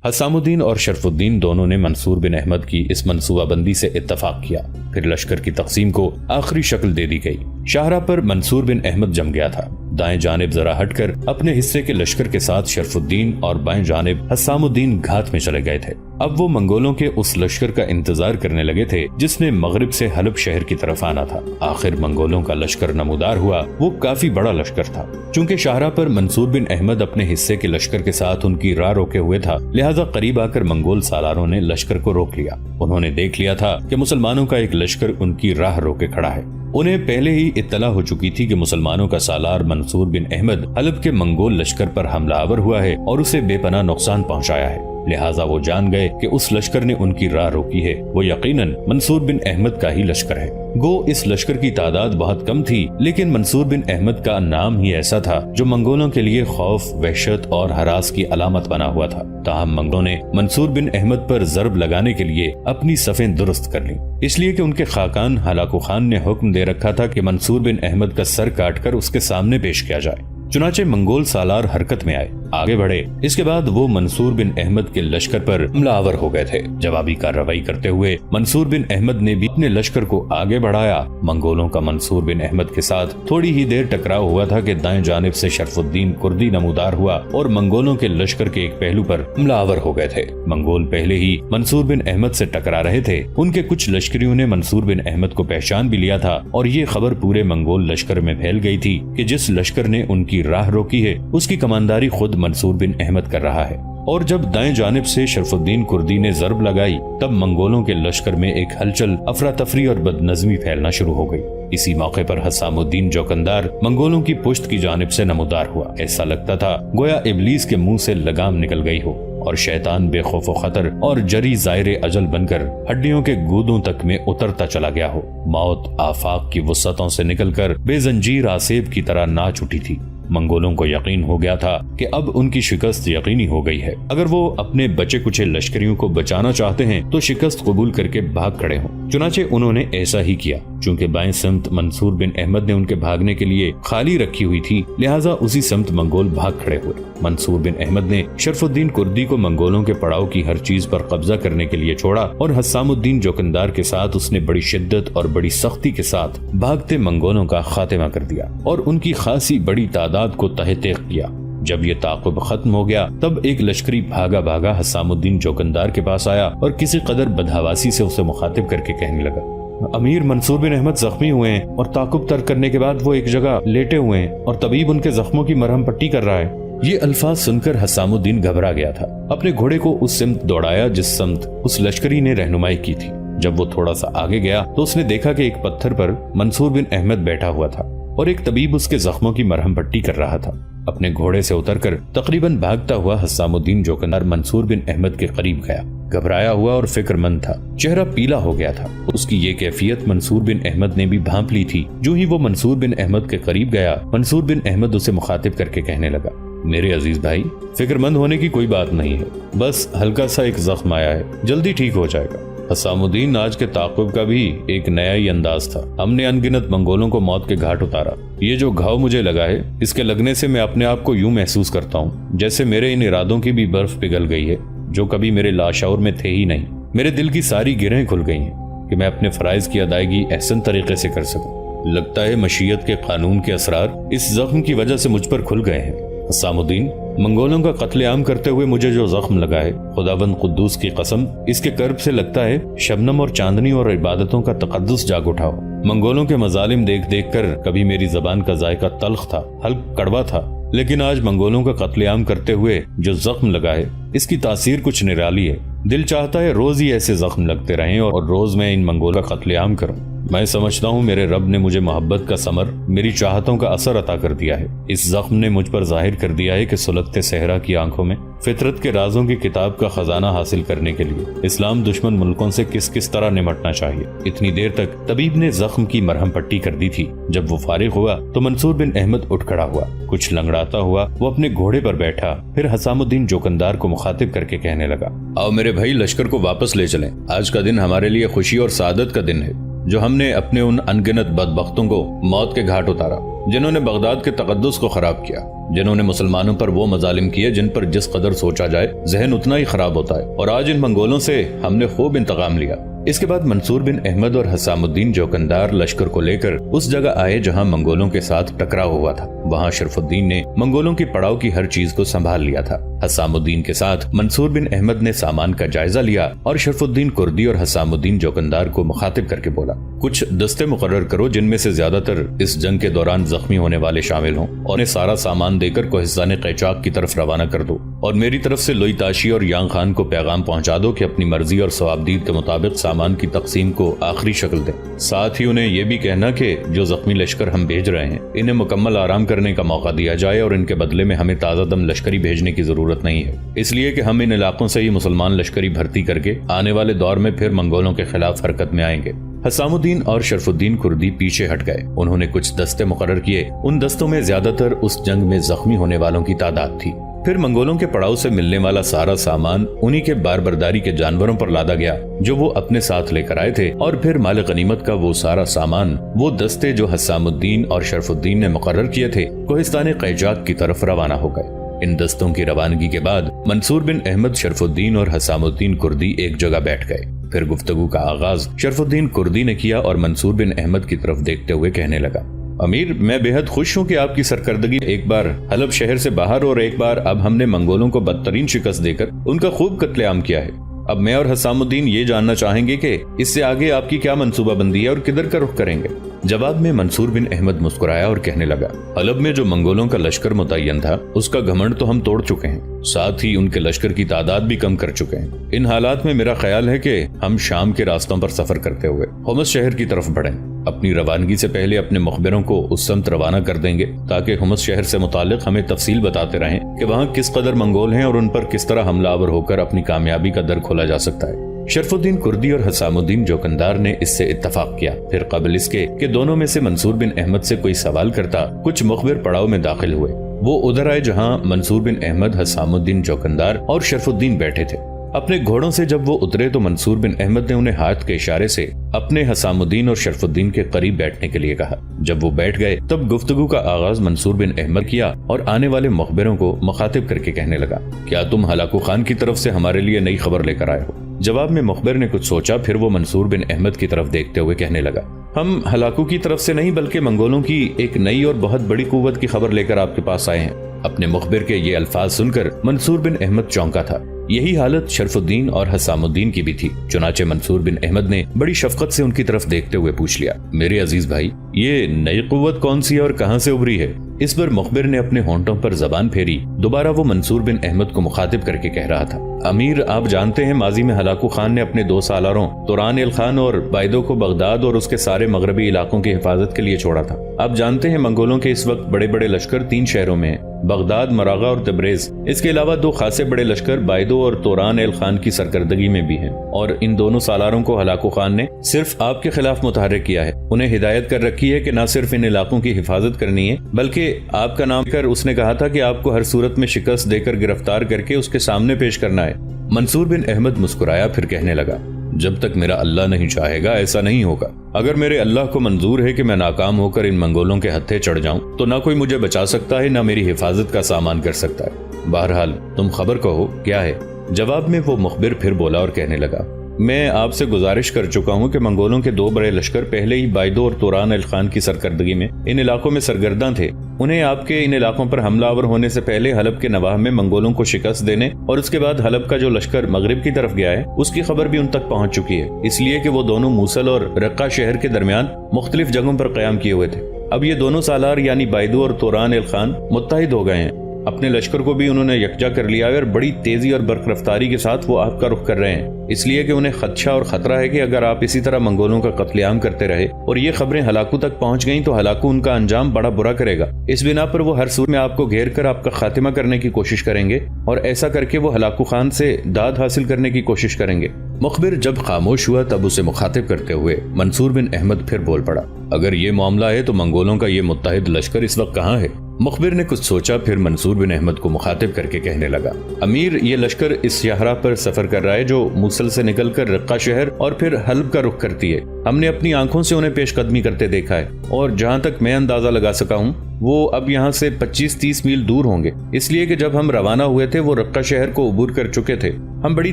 حسام الدین اور شرف الدین دونوں نے منصور بن احمد کی اس منصوبہ بندی سے اتفاق کیا۔ پھر لشکر کی تقسیم کو آخری شکل دے دی گئی۔ شاہراہ پر منصور بن احمد جم گیا تھا۔ دائیں جانب ذرا ہٹ کر اپنے حصے کے لشکر کے ساتھ شرف الدین اور بائیں جانب حسام الدین گھات میں چلے گئے تھے۔ اب وہ منگولوں کے اس لشکر کا انتظار کرنے لگے تھے جس نے مغرب سے حلب شہر کی طرف آنا تھا۔ آخر منگولوں کا لشکر نمودار ہوا۔ وہ کافی بڑا لشکر تھا۔ چونکہ شاہراہ پر منصور بن احمد اپنے حصے کے لشکر کے ساتھ ان کی راہ روکے ہوئے تھا، لہذا قریب آ کر منگول سالاروں نے لشکر کو روک لیا۔ انہوں نے دیکھ لیا تھا کہ مسلمانوں کا ایک لشکر ان کی راہ روکے کھڑا ہے۔ انہیں پہلے ہی اطلاع ہو چکی تھی کہ مسلمانوں کا سالار منصور بن احمد حلب کے منگول لشکر پر حملہ آور ہوا ہے اور اسے بے پناہ نقصان پہنچایا ہے، لہٰذا وہ جان گئے کہ اس لشکر نے ان کی راہ روکی ہے، وہ یقیناً منصور بن احمد کا ہی لشکر ہے۔ گو اس لشکر کی تعداد بہت کم تھی، لیکن منصور بن احمد کا نام ہی ایسا تھا جو منگولوں کے لیے خوف، وحشت اور ہراس کی علامت بنا ہوا تھا۔ تاہم منگولوں نے منصور بن احمد پر ضرب لگانے کے لیے اپنی صفیں درست کر لیں، اس لیے کہ ان کے خاقان ہلاکو خان نے حکم دے رکھا تھا کہ منصور بن احمد کا سر کاٹ کر اس کے سامنے پیش کیا جائے۔ چنانچہ منگول سالار حرکت میں آئے، آگے بڑھے۔ اس کے بعد وہ منصور بن احمد کے لشکر پر حملہ آور ہو گئے تھے۔ جوابی کارروائی کرتے ہوئے منصور بن احمد نے بھی اپنے لشکر کو آگے بڑھایا۔ منگولوں کا منصور بن احمد کے ساتھ تھوڑی ہی دیر ٹکراؤ ہوا تھا کہ دائیں جانب سے شرف الدین کردی نمودار ہوا اور منگولوں کے لشکر کے ایک پہلو پر حملہ آور ہو گئے تھے۔ منگول پہلے ہی منصور بن احمد سے ٹکرا رہے تھے۔ ان کے کچھ لشکریوں نے منصور بن احمد کو پہچان بھی لیا تھا اور یہ خبر پورے منگول لشکر میں پھیل گئی تھی کہ جس لشکر نے ان کی راہ روکی ہے اس کی کمانداری خود منصور بن احمد کر رہا ہے۔ اور جب دائیں جانب سے شرف الدین کردی نے ضرب لگائی تب منگولوں کے لشکر میں ایک ہلچل، افراتفری اور بدنظمی پھیلنا شروع ہو گئی۔ اسی موقع پر حسام الدین جوکندار منگولوں کی پشت کی جانب سے نمودار ہوا۔ ایسا لگتا تھا گویا ابلیس کے منہ سے لگام نکل گئی ہو اور شیطان بے خوف و خطر اور جری زائر اجل بن کر ہڈیوں کے گودوں تک میں اترتا چلا گیا ہو۔ موت آفاق کی وسعتوں سے نکل کر بے زنجیر آسیب کی طرح ناچ اٹھی تھی۔ منگولوں کو یقین ہو گیا تھا کہ اب ان کی شکست یقینی ہو گئی ہے۔ اگر وہ اپنے بچے کچے لشکریوں کو بچانا چاہتے ہیں تو شکست قبول کر کے بھاگ کھڑے ہوں۔ چنانچہ انہوں نے ایسا ہی کیا۔ چونکہ بائیں سمت منصور بن احمد نے ان کے بھاگنے کے لیے خالی رکھی ہوئی تھی، لہٰذا اسی سمت منگول بھاگ کھڑے ہوئے۔ منصور بن احمد نے شرف الدین کردی کو منگولوں کے پڑاؤ کی ہر چیز پر قبضہ کرنے کے لیے چھوڑا اور حسام الدین جوکندار کے ساتھ اس نے بڑی شدت اور بڑی سختی کے ساتھ بھاگتے منگولوں کا خاتمہ کر دیا اور ان کی خاصی بڑی تعداد کو تہہ تیغ کیا۔ جب یہ تعاقب ختم ہو گیا تب ایک لشکری بھاگا بھاگا حسام الدین جوکندار کے پاس آیا اور کسی قدر بدحواسی سے اسے مخاطب کر کے کہنے لگا، امیر منصور بن احمد زخمی ہوئے ہیں اور تعاقب ترک کرنے کے بعد وہ ایک جگہ لیٹے ہوئے ہیں اور طبیب ان کے زخموں کی مرہم پٹی کر رہا ہے۔ یہ الفاظ سن کر حسام الدین گھبرا گیا تھا۔ اپنے گھوڑے کو اس سمت دوڑایا جس سمت اس لشکری نے رہنمائی کی تھی۔ جب وہ تھوڑا سا آگے گیا تو اس نے دیکھا کہ ایک پتھر پر منصور بن احمد بیٹھا ہوا تھا اور ایک طبیب اس کے زخموں کی مرہم پٹی کر رہا تھا۔ اپنے گھوڑے سے اتر کر تقریباً بھاگتا ہوا حسام الدین جوکندار منصور بن احمد کے قریب گیا۔ گھبرایا ہوا اور فکر مند تھا، چہرہ پیلا ہو گیا تھا۔ اس کی یہ کیفیت منصور بن احمد نے بھی بھانپ لی تھی۔ جو ہی وہ منصور بن احمد کے قریب گیا، منصور بن احمد اسے مخاطب کر کے کہنے لگا، میرے عزیز بھائی، فکر مند ہونے کی کوئی بات نہیں ہے، بس ہلکا سا ایک زخم آیا ہے، جلدی ٹھیک ہو جائے گا۔ حسام الدین، آج کے تعاقب کا بھی ایک نیا ہی انداز تھا۔ ہم نے انگنت منگولوں کو موت کے گھاٹ اتارا۔ یہ جو گھاؤ مجھے لگا ہے، اس کے لگنے سے میں اپنے آپ کو یوں محسوس کرتا ہوں جیسے میرے ان ارادوں کی بھی برف پگھل گئی ہے جو کبھی میرے لاشعور میں تھے ہی نہیں۔ میرے دل کی ساری گرہیں کھل گئی ہیں کہ میں اپنے فرائض کی ادائیگی احسن طریقے سے کر سکوں۔ لگتا ہے مشیت کے قانون کے اثرار اس زخم کی وجہ سے مجھ پر کھل گئے ہیں۔ حسام الدین، منگولوں کا قتل عام کرتے ہوئے مجھے جو زخم لگا ہے، خداوند قدوس کی قسم، اس کے کرب سے لگتا ہے شبنم اور چاندنی اور عبادتوں کا تقدس جاگ اٹھا ہو۔ منگولوں کے مظالم دیکھ دیکھ کر کبھی میری زبان کا ذائقہ تلخ تھا، حلق کڑوا تھا، لیکن آج منگولوں کا قتل عام کرتے ہوئے جو زخم لگا ہے، اس کی تاثیر کچھ نرالی ہے۔ دل چاہتا ہے روز ہی ایسے زخم لگتے رہیں اور روز میں ان منگولوں کا قتل عام کروں۔ میں سمجھتا ہوں میرے رب نے مجھے محبت کا ثمر، میری چاہتوں کا اثر عطا کر دیا ہے۔ اس زخم نے مجھ پر ظاہر کر دیا ہے کہ سلگتے صحرا کی آنکھوں میں فطرت کے رازوں کی کتاب کا خزانہ حاصل کرنے کے لیے اسلام دشمن ملکوں سے کس طرح نمٹنا چاہیے۔ اتنی دیر تک طبیب نے زخم کی مرہم پٹی کر دی تھی۔ جب وہ فارغ ہوا تو منصور بن احمد اٹھ کھڑا ہوا، کچھ لنگڑاتا ہوا وہ اپنے گھوڑے پر بیٹھا، پھر حسام الدین جوکندار کو مخاطب کر کے کہنے لگا، آؤ میرے بھائی، لشکر کو واپس لے چلیں۔ آج کا دن ہمارے لیے خوشی اور سعادت کا دن ہے۔ जो हमने अपने उन अनगिनत बदबख्तों को मौत के घाट उतारा, जिन्होंने बगदाद के तकद्दुस को खराब किया, जिन्होंने मुसलमानों पर वो मजालिम किए जिन पर जिस कदर सोचा जाए जहन उतना ही खराब होता है। और आज इन मंगोलों से हमने खूब इंतकाम लिया। इसके बाद मंसूर बिन अहमद और हसामुद्दीन जोकंदार लश्कर को लेकर उस जगह आए जहां मंगोलों के साथ टकराव हुआ था। वहां शरफुद्दीन ने मंगोलों की पड़ाव की हर चीज को संभाल लिया था। हसामुद्दीन के साथ मंसूर बिन अहमद ने सामान का जायजा लिया और शरफुद्दीन कुर्दी और हसामुद्दीन जोकंदार को मुखातिब करके बोला, कुछ दस्ते मुकर्रर करो जिनमें से ज्यादातर इस जंग के दौरान जख्मी होने वाले शामिल हों, और उन्हें सारा सामान देकर कोहिस्तान कैचाक की तरफ रवाना कर दो। और मेरी तरफ से लोई ताशी और यांग खान को पैगाम पहुंचा दो कि अपनी मर्जी और सवाबदीद के मुताबिक सामान की तकसीम को आखिरी शक्ल दें। साथ ही उन्हें यह भी कहना कि जो जख्मी लश्कर हम भेज रहे हैं इन्हें मुकम्मल आराम करने का मौका दिया जाए और इनके बदले में हमें ताज़ा दम लश्करी भेजने की जरूरत नहीं है, इसलिए कि हम इन इलाकों से ही मुसलमान लश्करी भर्ती करके आने वाले दौर में फिर मंगोलों के खिलाफ हरकत में आएंगे। हसामुद्दीन और शरफुद्दीन कुर्दी पीछे हट गए। उन्होंने कुछ दस्ते मुकर्रर किए। उन दस्तों में ज्यादातर उस जंग में जख्मी होने वालों की तादाद थी। फिर मंगोलों के पड़ाव से मिलने वाला सारा सामान उन्हीं के बारबरदारी के जानवरों पर लादा गया जो वो अपने साथ लेकर आए थे, और फिर माल गनीमत का वो सारा सामान, वो दस्ते जो हसामुद्दीन और शरफुद्दीन ने मुकर्रर किए थे, कोहिस्तान कैचाक की तरफ रवाना हो गए। इन दस्तों की रवानगी के बाद मंसूर बिन अहमद, शरफुद्दीन और हसामुद्दीन कुर्दी एक जगह बैठ गए। फिर गुफ्तगू का आगाज शरफुद्दीन कुर्दी ने किया और मंसूर बिन अहमद की तरफ देखते हुए कहने लगा, अमीर, मैं बेहद खुश हूँ कि आपकी सरकर्दगी एक बार हलब शहर से बाहर और एक बार अब हमने मंगोलों को बदतरीन शिकस्त देकर उनका खूब कत्लेआम किया है। अब मैं और हसामुद्दीन ये जानना चाहेंगे कि इससे आगे आपकी क्या मंसूबाबंदी है और किधर का रुख करेंगे। जवाब में मंसूर बिन अहमद मुस्कुराया और कहने लगा, हलब में जो मंगोलों का लश्कर मुतय्यन था उसका घमंड तो हम तोड़ चुके हैं, साथ ही उनके लश्कर की तादाद भी कम कर चुके हैं। इन हालात में मेरा ख्याल है कि हम शाम के रास्तों पर सफर करते हुए हुमस शहर की तरफ बढ़ें। अपनी रवानगी से पहले अपने मुखबिरों को उस समत रवाना कर देंगे ताकि हुमस शहर से मुतालिक हमें तफसील बताते रहें कि वहाँ किस कदर मंगोल हैं और उन पर किस तरह हमलावर होकर अपनी कामयाबी का दर खोला जा सकता है। शरफुद्दीन कुर्दी और हसामुद्दीन जोकंदार ने इससे इत्तफाक किया। फिर कबल इसके कि दोनों में से मंसूर बिन अहमद से कोई सवाल करता, कुछ मुखबिर पड़ाव में दाखिल हुए। वो उधर आए जहाँ मंसूर बिन अहमद, हसामुद्दीन जोकंदार और शरफुद्दीन बैठे थे। अपने घोड़ों से जब वो उतरे तो मंसूर बिन अहमद ने उन्हें हाथ के इशारे से अपने हसामुद्दीन और शरफुद्दीन के करीब बैठने के लिए कहा। जब वो बैठ गए तब गुफ्तगू का आगाज मंसूर बिन अहमद किया और आने वाले मुखबिरों को मुखातिब करके कहने लगा, क्या तुम हलाकू खान की तरफ से हमारे लिए नई खबर लेकर आए हो? जवाब में मुखबिर ने कुछ सोचा, फिर वो मंसूर बिन अहमद की तरफ देखते हुए कहने लगा, हम हलाकू की तरफ से नहीं बल्कि मंगोलों की एक नई और बहुत बड़ी कुव्वत की खबर लेकर आपके पास आए हैं। अपने मुखबिर के ये अल्फाज सुनकर मंसूर बिन अहमद चौंका था। यही हालत शरफुद्दीन और हसामुद्दीन की भी थी। चुनाचे मंसूर बिन अहमद ने बड़ी शफकत से उनकी तरफ देखते हुए पूछ लिया, मेरे अजीज भाई, ये नई कुव्वत कौन सी है और कहां से उभरी है? इस पर मुखबिर ने अपने होंठों पर जबान फेरी। दोबारा वो मंसूर बिन अहमद को मुखातिब करके कह रहा था, अमीर, आप जानते हैं माजी में हलाकू खान ने अपने 2 सालारों तुरान एल खान और बायदो को बगदाद और उसके सारे मगरबी इलाकों की हिफाजत के लिए छोड़ा था। आप जानते हैं मंगोलों के इस वक्त बड़े बड़े लश्कर 3 शहरों में हैं, बगदाद, मरागा और तबरेज। इसके अलावा 2 खासे बड़े लश्कर बायदो और तुरान एल खान की सरकर्दगी में भी हैं। और इन दोनों सालारों को हलाकू खान ने सिर्फ आपके खिलाफ मुतहर्रिक किया है। उन्हें हिदायत कर रखी है कि न सिर्फ इन इलाकों की हिफाजत करनी है बल्कि आपका नाम कर उसने कहा था कि आपको हर सूरत में शिकस्त देकर गिरफ्तार करके उसके सामने पेश करना है। मंसूर बिन अहमद मुस्कुराया, फिर कहने लगा, जब तक मेरा अल्लाह नहीं चाहेगा ऐसा नहीं होगा। अगर मेरे अल्लाह को मंजूर है कि मैं नाकाम होकर इन मंगोलों के हत्थे चढ़ जाऊं तो ना कोई मुझे बचा सकता है, ना मेरी हिफाजत का सामान कर सकता है। बहरहाल तुम खबर कहो क्या है? जवाब में वो मुखबिर फिर बोला और कहने लगा, मैं आपसे गुजारिश कर चुका हूं कि मंगोलों के 2 बड़े लश्कर पहले ही बायदो और तुरान अल खान की सरकर्दगी में इन इलाकों में सरगर्दा थे। उन्हें आपके इन इलाकों पर हमलावर होने से पहले हलब के नवाह में मंगोलों को शिकस्त देने और उसके बाद हलब का जो लश्कर मगरिब की तरफ गया है उसकी खबर भी उन तक पहुंच चुकी है, इसलिए कि वो दोनों मूसल और रक्का शहर के दरमियान मुख्तलिफ जगहों पर कयाम किए हुए थे। अब ये दोनों सालार यानी बायदो और तुरान अल खान मुत्तहिद हो गए हैं। अपने लश्कर को भी उन्होंने यकजा कर लिया है और बड़ी तेजी और बर्क रफ्तारी के साथ वो आपका रुख कर रहे हैं, इसलिए कि उन्हें खदशा और खतरा है कि अगर आप इसी तरह मंगोलों का कत्लेआम करते रहे और ये खबरें हलाकू तक पहुंच गईं तो हलाकू उनका अंजाम बड़ा बुरा करेगा। इस बिना पर वो हर सूरत में आपको घेर कर आपका खातिमा करने की कोशिश करेंगे और ऐसा करके वो हलाकू खान से दाद हासिल करने की कोशिश करेंगे। मुखबिर जब खामोश हुआ तब उसे मुखातिब करते हुए मंसूर बिन अहमद फिर बोल पड़ा, अगर ये मामला है तो मंगोलों का ये मुत्तहिद लश्कर इस वक्त कहाँ है? मुखबिर ने कुछ सोचा, फिर मंसूर बिन अहमद को मुखातिब करके कहने लगा, अमीर, ये लश्कर इस शाहराह पर सफर कर रहा है जो मूसल से निकलकर रक्का शहर और फिर हल्ब का रुख करती है। हमने अपनी आंखों से उन्हें पेशकदमी करते देखा है और जहाँ तक मैं अंदाजा लगा सका हूँ वो अब यहाँ से 25-30 मील दूर होंगे, इसलिए कि जब हम रवाना हुए थे वो रक्का शहर को अबूर कर चुके थे। हम बड़ी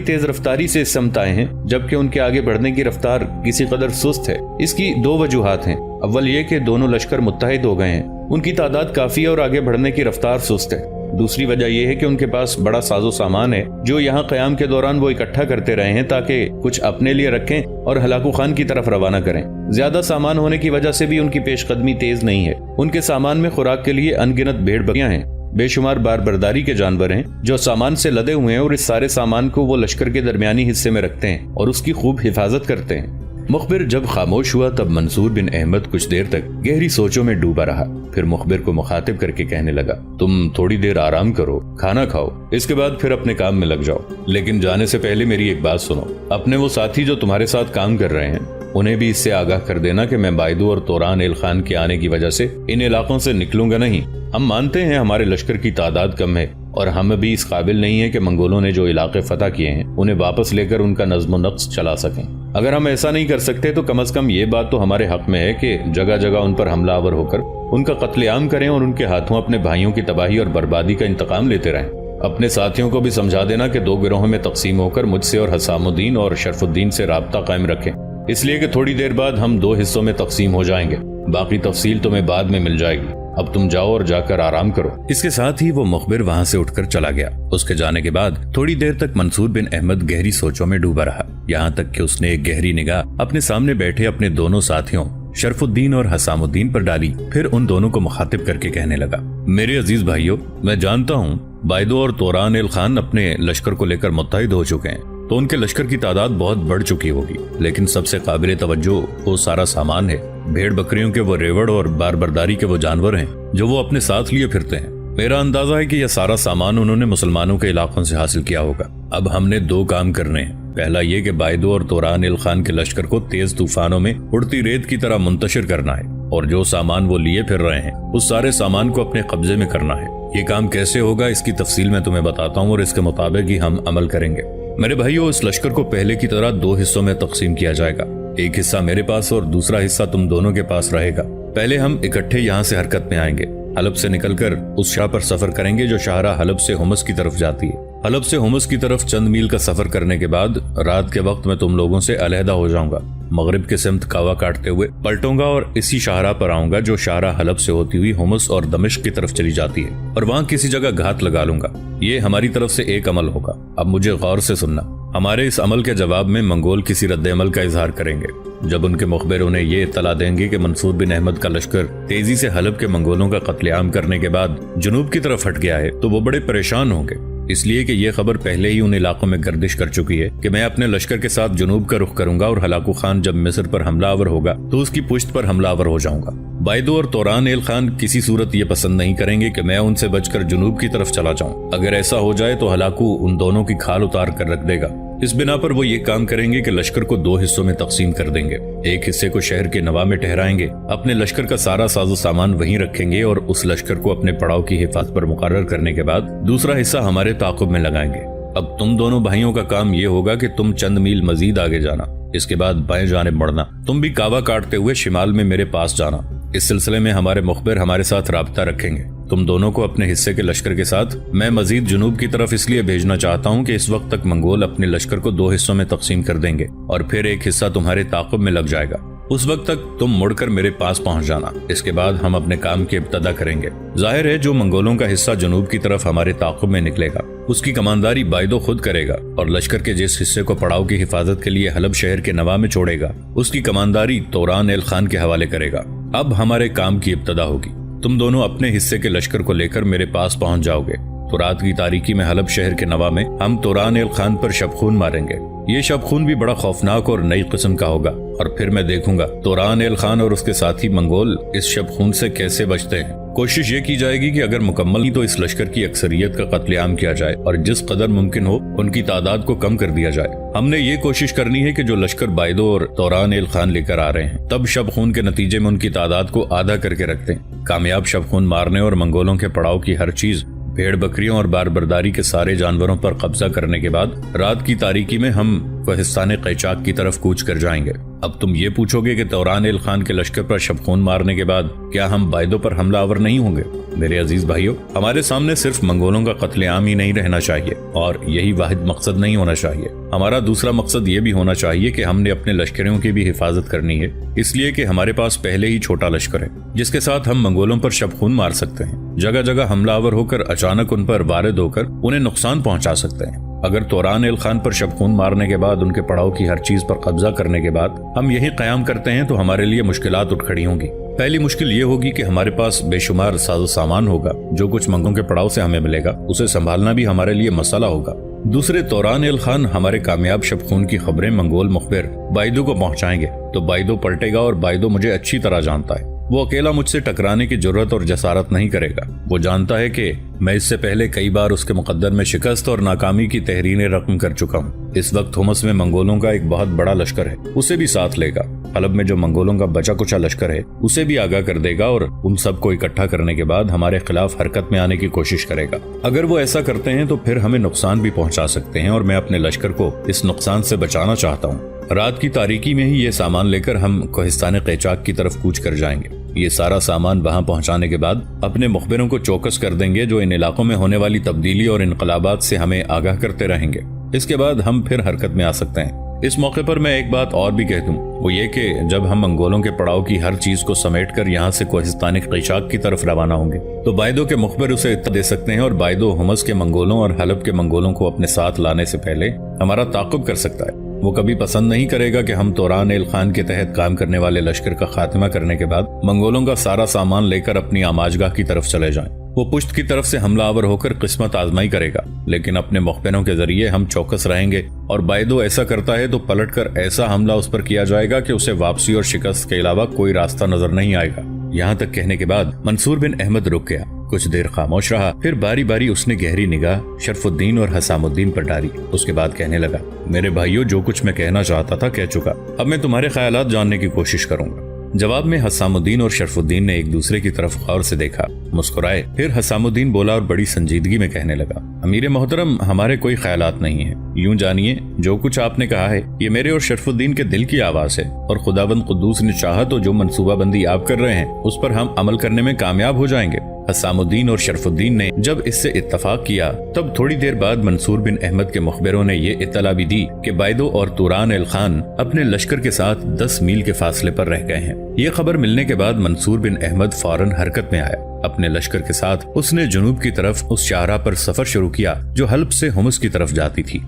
तेज रफ्तारी से समत आए हैं, जबकि उनके आगे बढ़ने की रफ्तार किसी कदर सुस्त है। इसकी दो वजूहात हैं। अव्वल ये कि दोनों लश्कर मुत्तहिद हो गए हैं, उनकी तादाद काफी है और आगे बढ़ने की रफ्तार सुस्त है। दूसरी वजह यह है कि उनके पास बड़ा साजो सामान है जो यहाँ क़याम के दौरान वो इकट्ठा करते रहे हैं ताकि कुछ अपने लिए रखें और हलाकू खान की तरफ रवाना करें। ज्यादा सामान होने की वजह से भी उनकी पेशकदमी तेज नहीं है। उनके सामान में खुराक के लिए अनगिनत भेड़ बकरियां हैं, बेशुमार बारबरदारी के जानवर हैं जो सामान से लदे हुए हैं और इस सारे सामान को वो लश्कर के दरमियानी हिस्से में रखते हैं और उसकी खूब हिफाजत करते हैं। मुखबिर जब खामोश हुआ तब मंसूर बिन अहमद कुछ देर तक गहरी सोचों में डूबा रहा। फिर मुखबिर को मुखातिब करके कहने लगा, तुम थोड़ी देर आराम करो, खाना खाओ, इसके बाद फिर अपने काम में लग जाओ। लेकिन जाने से पहले मेरी एक बात सुनो। अपने वो साथी जो तुम्हारे साथ काम कर रहे हैं उन्हें भी इससे आगाह कर देना कि मैं बायदू और तोरान एल खान के आने की वजह से इन इलाकों से निकलूंगा नहीं। हम मानते हैं हमारे लश्कर की तादाद कम है और हम भी इस काबिल नहीं है कि मंगोलों ने जो इलाके फतह किए हैं उन्हें वापस लेकर उनका नज़्म नक्श चला सकें। अगर हम ऐसा नहीं कर सकते तो कम से कम ये बात तो हमारे हक में है कि जगह जगह उन पर हमलावर होकर उनका कत्लेआम करें और उनके हाथों अपने भाइयों की तबाही और बर्बादी का इंतकाम लेते रहें। अपने साथियों को भी समझा देना कि दो गिरोहों में तकसीम होकर मुझसे और हसामुद्दीन और शरफुद्दीन से राब्ता कायम रखें, इसलिए कि थोड़ी देर बाद हम दो हिस्सों में तकसीम हो जाएंगे। बाकी तफसील तुम्हें बाद में मिल जाएगी। अब तुम जाओ और जाकर आराम करो। इसके साथ ही वो मुखबिर वहाँ से उठकर चला गया। उसके जाने के बाद थोड़ी देर तक मंसूर बिन अहमद गहरी सोचों में डूबा रहा, यहाँ तक कि उसने एक गहरी निगाह अपने सामने बैठे अपने दोनों साथियों शरफुद्दीन और हसामुद्दीन पर डाली। फिर उन दोनों को मुखातिब करके कहने लगा, मेरे अजीज भाइयों, मैं जानता हूँ बायदो और तोरान एल खान अपने लश्कर को लेकर मुत्तहिद हो चुके हैं, तो उनके लश्कर की तादाद बहुत बढ़ चुकी होगी, लेकिन सबसे काबिल तवज्जो वो सारा सामान है, भेड़ बकरियों के वो रेवड़ और बारबरदारी के वो जानवर हैं जो वो अपने साथ लिए फिरते हैं। मेरा अंदाजा है कि यह सारा सामान उन्होंने मुसलमानों के इलाकों से हासिल किया होगा। अब हमने दो काम करने हैं। पहला ये कि बायदो और तोरान एल खान के लश्कर को तेज तूफानों में उड़ती रेत की तरह मुंतशिर करना है और जो सामान वो लिए फिर रहे हैं उस सारे सामान को अपने कब्जे में करना है। ये काम कैसे होगा इसकी तफसील मैं तुम्हें बताता हूँ और इसके मुताबिक ही हम अमल करेंगे। मेरे भाइयों, इस लश्कर को पहले की तरह दो हिस्सों में तकसीम किया जाएगा। एक हिस्सा मेरे पास और दूसरा हिस्सा तुम दोनों के पास रहेगा। पहले हम इकट्ठे यहाँ से हरकत में आएंगे। हलब से निकलकर उस शाह पर सफर करेंगे जो शाहराह हलब से हुमस की तरफ जाती है। हलब से हुमस की तरफ चंद मील का सफर करने के बाद रात के वक्त मैं तुम लोगों से अलहदा हो जाऊंगा। मगरिब के सिमत कावा काटते हुए पलटूंगा और इसी शाहराह पर आऊंगा जो शाहराह हलब से होती हुई हुमस और दमिश्क की तरफ चली जाती है और वहाँ किसी जगह घात लगा लूंगा। ये हमारी तरफ से एक अमल होगा। अब मुझे गौर से सुनना। हमारे इस अमल के जवाब में मंगोल किसी रद्द अमल का इजहार करेंगे। जब उनके मुखबिर उन्हें ये इत्तला देंगे कि मंसूर बिन अहमद का लश्कर तेजी से हलब के मंगोलों का कत्लेआम करने के बाद जुनूब की तरफ हट गया है, तो वो बड़े परेशान होंगे, इसलिए कि ये खबर पहले ही उन इलाकों में गर्दिश कर चुकी है कि मैं अपने लश्कर के साथ जुनूब का रुख करूंगा और हलाकू खान जब मिस्र पर हमलावर होगा तो उसकी पुश्त पर हमलावर हो जाऊंगा। बायदो और तोरान एल खान किसी सूरत ये पसंद नहीं करेंगे कि मैं उनसे बचकर जुनूब की तरफ चला जाऊं। अगर ऐसा हो जाए तो हलाकू उन दोनों की खाल उतार कर रख देगा। इस बिना पर वो ये काम करेंगे कि लश्कर को दो हिस्सों में तकसीम कर देंगे। एक हिस्से को शहर के नवा में ठहराएंगे, अपने लश्कर का सारा साजो सामान वहीं रखेंगे और उस लश्कर को अपने पड़ाव की हिफाजत पर मुकर्रर करने के बाद दूसरा हिस्सा हमारे ताक़ुब में लगाएंगे। अब तुम दोनों भाइयों का काम ये होगा कि तुम चंद मील मजीद आगे जाना, इसके बाद बाएं जानिब मुड़ना। तुम भी कावा काटते हुए शिमाल में मेरे पास जाना। इस सिलसिले में हमारे मुखबिर हमारे साथ राब्ता रखेंगे। तुम दोनों को अपने हिस्से के लश्कर के साथ मैं मजीद जुनूब की तरफ इसलिए भेजना चाहता हूँ कि इस वक्त तक मंगोल अपने लश्कर को दो हिस्सों में तकसीम कर देंगे और फिर एक हिस्सा तुम्हारे ताक़ुब में लग जाएगा। उस वक्त तक तुम मुड़कर मेरे पास पहुंच जाना। इसके बाद हम अपने काम की इब्तदा करेंगे। जाहिर है जो मंगोलों का हिस्सा जुनूब की तरफ हमारे ताक़ुब में निकलेगा उसकी कमानदारी बायदो खुद करेगा और लश्कर के जिस हिस्से को पड़ाव की हिफाजत के लिए हलब शहर के नवा में छोड़ेगा उसकी कमानदारी तोरान एल खान के हवाले करेगा। अब हमारे काम की इब्तदा होगी। तुम दोनों अपने हिस्से के लश्कर को लेकर मेरे पास पहुंच जाओगे तो रात की तारीकी में हलब शहर के नवा में हम तोरान एल खान पर शबखून मारेंगे। ये शबखून भी बड़ा खौफनाक और नई किस्म का होगा और फिर मैं देखूंगा तोरान एल खान और उसके साथी मंगोल इस शबखून से कैसे बचते हैं। कोशिश ये की जाएगी कि अगर मुकम्मल नहीं तो इस लश्कर की अक्सरियत का कत्लेआम किया जाए और जिस कदर मुमकिन हो उनकी तादाद को कम कर दिया जाए। हमने ये कोशिश करनी है कि जो लश्कर बायदो और तोरान एल खान लेकर आ रहे हैं तब शबखून के नतीजे में उनकी तादाद को आधा करके रखते हैं। कामयाब शबखून मारने और मंगोलों के पड़ाव की हर चीज, भेड़ बकरियों और बारबरदारी के सारे जानवरों पर कब्जा करने के बाद रात की तारीकी में हम कोहिस्तान कैचाक की तरफ कूच कर जाएंगे। अब तुम ये पूछोगे कि तौरान एल खान के लश्कर पर शबखून मारने के बाद क्या हम बायदों पर हमलावर नहीं होंगे? मेरे अजीज भाइयों, हमारे सामने सिर्फ मंगोलों का कत्लेआम ही नहीं रहना चाहिए और यही वाहिद मकसद नहीं होना चाहिए। हमारा दूसरा मकसद ये भी होना चाहिए कि हमने अपने लश्करों की भी हिफाजत करनी है, इसलिए कि हमारे पास पहले ही छोटा लश्कर है जिसके साथ हम मंगोलों पर शबखून मार सकते हैं। जगह जगह हमलावर होकर अचानक उन पर वारिद होकर उन्हें नुकसान पहुंचा सकते हैं। अगर तौरान एल खान पर शबखून मारने के बाद उनके पड़ाव की हर चीज पर कब्जा करने के बाद हम यही कयाम करते हैं तो हमारे लिए मुश्किलात उठ खड़ी होंगी। पहली मुश्किल ये होगी कि हमारे पास बेशुमार साजो सामान होगा। जो कुछ मंगों के पड़ाव से हमें मिलेगा उसे संभालना भी हमारे लिए मसला होगा। दूसरे, तौरान एल खान हमारे कामयाब शबखून की खबरें मंगोल मुखबिर बायदो को पहुंचाएंगे तो बायदो पलटेगा और बायदो मुझे अच्छी तरह जानता है। वो अकेला मुझसे टकराने की जरूरत और जसारत नहीं करेगा। वो जानता है कि मैं इससे पहले कई बार उसके मुकद्दर में शिकस्त और नाकामी की तहरीरें रकम कर चुका हूँ। इस वक्त हुमस में मंगोलों का एक बहुत बड़ा लश्कर है, उसे भी साथ लेगा। हलब में जो मंगोलों का बचा कुचा लश्कर है उसे भी आगाह कर देगा और उन सबको इकट्ठा करने के बाद हमारे खिलाफ हरकत में आने की कोशिश करेगा। अगर वो ऐसा करते हैं तो फिर हमें नुकसान भी पहुंचा सकते हैं और मैं अपने लश्कर को इस नुकसान से बचाना चाहता हूँ। रात की तारीकी में ही ये सामान लेकर हम कोहिस्तान कैचाक की तरफ कूच कर जाएंगे। ये सारा सामान वहां पहुंचाने के बाद अपने मुखबिरों को चौकस कर देंगे जो इन इलाकों में होने वाली तब्दीली और इनकलाबात से हमें आगाह करते रहेंगे। इसके बाद हम फिर हरकत में आ सकते हैं। इस मौके पर मैं एक बात और भी कह दूं, वो ये कि जब हम मंगोलों के पड़ाव की हर चीज को समेटकर यहाँ से कोहिस्तान कैचाक की तरफ रवाना होंगे तो बायदो के मुखबिर उसे इत्तला दे सकते हैं और बायदो हुमस के मंगोलों और हलब के मंगोलों को अपने साथ लाने से पहले हमारा ताक़ुब कर सकता है। वो कभी पसंद नहीं करेगा कि हम तौरान एल खान के तहत काम करने वाले लश्कर का खात्मा करने के बाद मंगोलों का सारा सामान लेकर अपनी आमाजगाह की तरफ चले जाएं। वो पुश्त की तरफ से हमलावर होकर किस्मत आजमाई करेगा, लेकिन अपने मुखबिरों के जरिए हम चौकस रहेंगे और बायदो ऐसा करता है तो पलटकर ऐसा हमला उस पर किया जाएगा कि उसे वापसी और शिकस्त के अलावा कोई रास्ता नजर नहीं आएगा। यहाँ तक कहने के बाद मंसूर बिन अहमद रुक गया। कुछ देर खामोश रहा, फिर बारी बारी उसने गहरी निगाह शरफुद्दीन और हसामुद्दीन पर डाली। उसके बाद कहने लगा, मेरे भाइयों, जो कुछ मैं कहना चाहता था कह चुका। अब मैं तुम्हारे ख्यालात जानने की कोशिश करूंगा। जवाब में हसामुद्दीन और शरफुद्दीन ने एक दूसरे की तरफ गौर से देखा, मुस्कुराए। फिर हसामुद्दीन बोला और बड़ी संजीदगी में कहने लगा, अमीर मोहतरम, हमारे कोई ख्यालात नहीं है। यूं जानिए, जो कुछ आपने कहा है ये मेरे और शरफुद्दीन के दिल की आवाज है और खुदाबंद कुद्दूस ने चाहा तो जो मंसूबाबंदी आप कर रहे हैं उस पर हम अमल करने में कामयाब हो जाएंगे। हसामुद्दीन और शरफुद्दीन ने जब इससे इत्तफाक किया तब थोड़ी देर बाद मंसूर बिन अहमद के मुखबिरों ने ये इत्तला भी दी कि बायदो और तौरान एल खान अपने लश्कर के साथ 10 मील के फासले पर रह गए हैं। ये खबर मिलने के बाद मंसूर बिन अहमद फौरन हरकत में आया। अपने लश्कर के साथ उसने जुनूब की तरफ उस शाहराह पर सफर शुरू किया जो हल्ब से हुमस की तरफ जाती थी।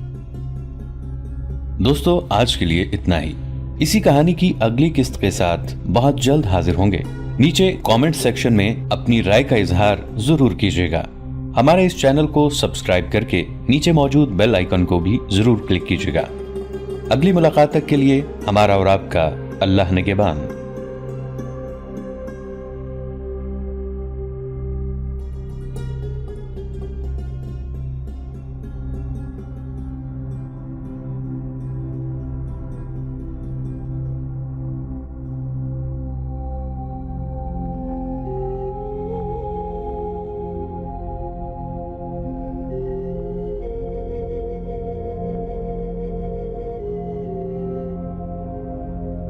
दोस्तों, आज के लिए इतना ही। इसी कहानी की अगली किस्त के साथ बहुत जल्द हाजिर होंगे। नीचे कमेंट सेक्शन में अपनी राय का इजहार जरूर कीजिएगा। हमारे इस चैनल को सब्सक्राइब करके नीचे मौजूद बेल आइकन को भी जरूर क्लिक कीजिएगा। अगली मुलाकात तक के लिए हमारा और आपका अल्लाह निगहबान।